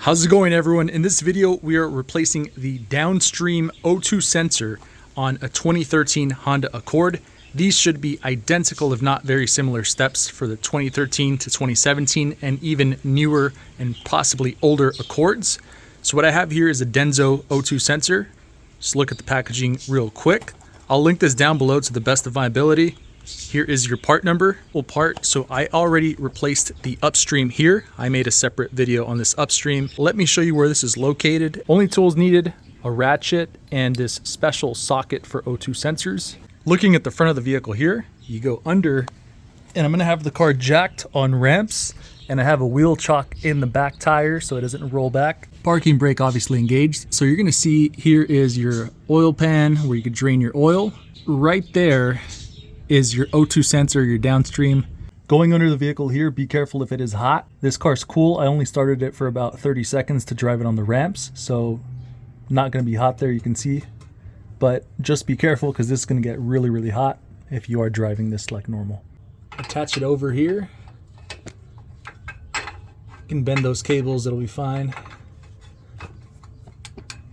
How's it going, everyone? In this video, we are replacing the Downstream O2 sensor on a 2013 Honda Accord. These should be identical, if not very similar steps for the 2013 to 2017 and even newer and possibly older Accords. So what I have here is a Denso O2 sensor. Just look at the packaging real quick. I'll link this down below to the best of my ability. Here is your part number, So I already replaced the upstream here. I made a separate video on this upstream. Let me show you where this is located. Only tools needed: a ratchet and this special socket for O2 sensors. Looking at the front of the vehicle here, you go under, and I'm gonna have the car jacked on ramps, and I have a wheel chock in the back tire so it doesn't roll back. Parking brake obviously engaged. So you're gonna see here is your oil pan where you could drain your oil. Right there is your O2 sensor, your Downstream. Going under the vehicle here, be careful if it is hot. This car's cool. I only started it for about 30 seconds to drive it on the ramps, so not gonna be hot there, you can see. But just be careful because this is gonna get really, really hot if you are driving this like normal. Attach it over here. You can bend those cables, it'll be fine.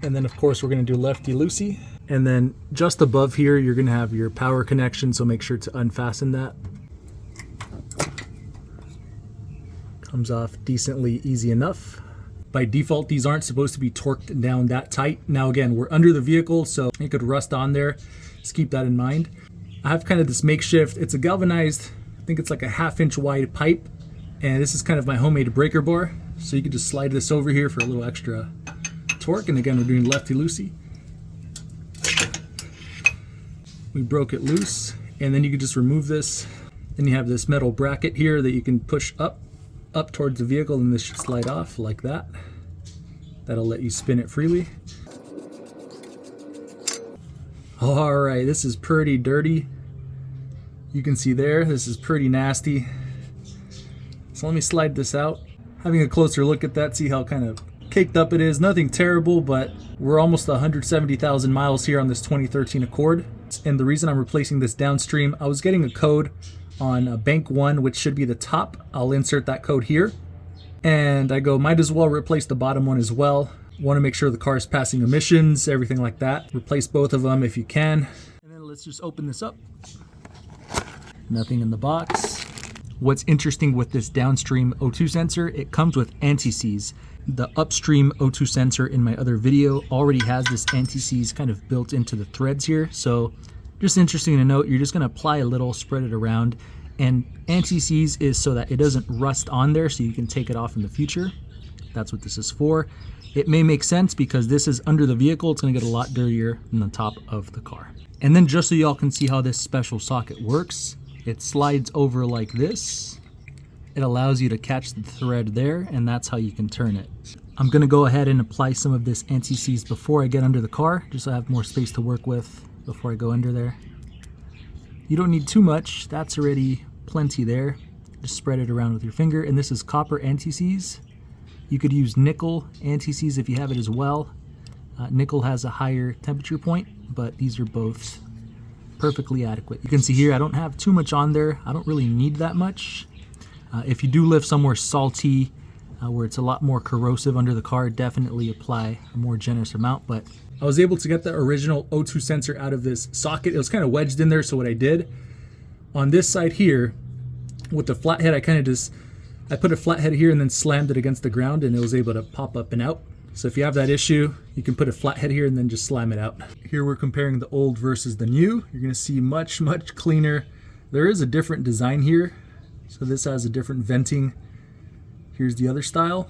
And then of course we're gonna do lefty-loosey. And then just above here, you're gonna have your power connection, so make sure to unfasten that. Comes off decently easy enough. By default, these aren't supposed to be torqued down that tight. Now again, we're under the vehicle, so it could rust on there. Just keep that in mind. I have kind of this makeshift, it's a galvanized, I think it's like a 1/2 inch wide pipe. And this is kind of my homemade breaker bar. So you could just slide this over here for a little extra torque. And again, we're doing lefty-loosey. We broke it loose, and then you can just remove this. Then you have this metal bracket here that you can push up towards the vehicle, and this should slide off like that. That'll let you spin it freely. All right, this is pretty dirty. You can see there, this is pretty nasty. So let me slide this out. Having a closer look at that, see how kind of caked up it is. Nothing terrible, but we're almost 170,000 miles here on this 2013 Accord. And the reason I'm replacing this Downstream, I was getting a code on bank 1, which should be the top. I'll insert that code here. And I go, might as well replace the bottom one as well. Want to make sure the car is passing emissions, everything like that. Replace both of them if you can. And then let's just open this up. Nothing in the box. What's interesting with this Downstream O2 sensor, it comes with anti-seize. The upstream O2 sensor in my other video already has this anti-seize kind of built into the threads here. So just interesting to note, you're just gonna apply a little, spread it around, and anti-seize is so that it doesn't rust on there so you can take it off in the future. That's what this is for. It may make sense because this is under the vehicle. It's gonna get a lot dirtier than the top of the car. And then just so y'all can see how this special socket works, it slides over like this. It allows you to catch the thread there, and that's how you can turn it. I'm gonna go ahead and apply some of this anti-seize before I get under the car, just so I have more space to work with before I go under there. You don't need too much, that's already plenty there. Just spread it around with your finger, and this is copper anti-seize. You could use nickel anti-seize if you have it as well. Nickel has a higher temperature point, but these are both perfectly adequate. You can see here, I don't have too much on there. I don't really need that much. If you do live somewhere salty, where it's a lot more corrosive under the car, definitely apply a more generous amount. But I was able to get the original O2 sensor out of this socket. It was kind of wedged in there, so what I did, on this side here, with the flathead, I put a flathead here and then slammed it against the ground, and it was able to pop up and out. So if you have that issue, you can put a flathead here and then just slam it out. Here we're comparing the old versus the new. You're gonna see much, much cleaner. There is a different design here. So this has a different venting. Here's the other style.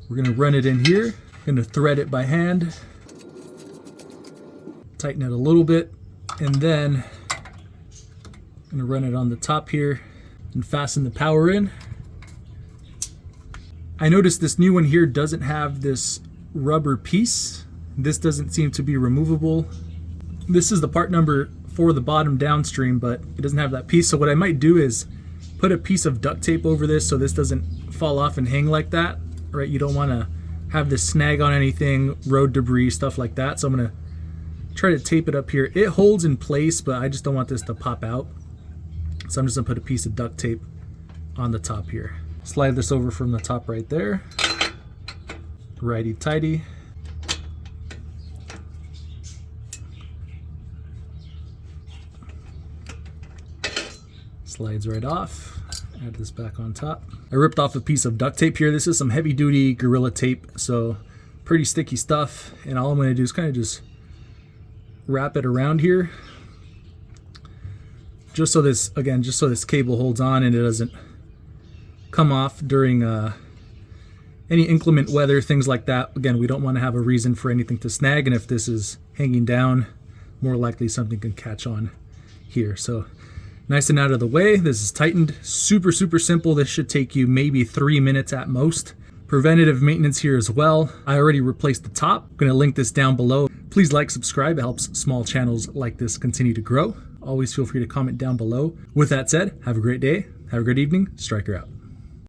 We're gonna run it in here. Gonna thread it by hand. Tighten it a little bit. And then I'm gonna run it on the top here and fasten the power in. I noticed this new one here doesn't have this rubber piece. This doesn't seem to be removable. This is the part number for the bottom Downstream, but it doesn't have that piece. So what I might do is put a piece of duct tape over this so this doesn't fall off and hang like that, right? You don't want to have this snag on anything, road debris, stuff like that. So I'm gonna try to tape it up here. It holds in place, but I just don't want this to pop out. So I'm just gonna put a piece of duct tape on the top here. Slide this over from the top right there. Righty tighty. Slides right off. Add this back on top. I ripped off a piece of duct tape here. This is some heavy duty Gorilla tape, so pretty sticky stuff. And all I'm going to do is kind of just wrap it around here, just so this, again, just so this cable holds on and it doesn't come off during any inclement weather, things like that. Again, we don't want to have a reason for anything to snag, and if this is hanging down, more likely something can catch on here. So nice and out of the way. This is tightened. Super, super simple. This should take you maybe 3 minutes at most. Preventative maintenance here as well. I already replaced the top. I'm going to link this down below. Please like, subscribe. It helps small channels like this continue to grow. Always feel free to comment down below. With that said, have a great day. Have a great evening. Striker out.